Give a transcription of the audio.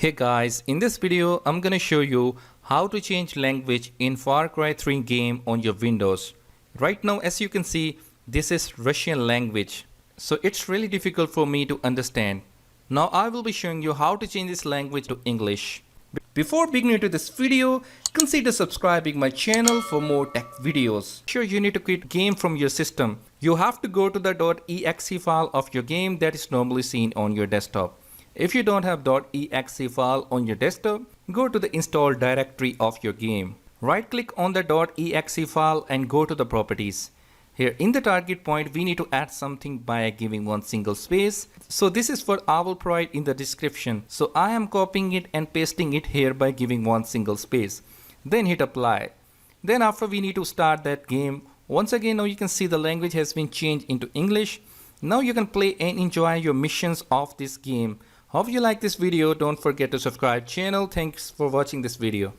Hey guys, in this video I'm gonna show you how to change language in Far Cry 3 game on your Windows. Right now, as you can see, this is Russian language, so it's really difficult for me to understand. Now I will be showing you how to change this language to English. Before beginning to this video, consider subscribing my channel for more tech videos. Sure, you need to quit game from your system. You have to go to the .exe file of your game that is normally seen on your desktop. If you don't have .exe file on your desktop, go to the install directory of your game. Right click on the .exe file and go to the properties. Here in the target point, we need to add something by giving one single space. So this is what I will provide in the description. So I am copying it and pasting it here by giving one single space. Then hit apply. Then after, we need to start that game. Once again, now you can see the language has been changed into English. Now you can play and enjoy your missions of this game. Hope you like this video. Don't forget to subscribe channel. Thanks for watching this video.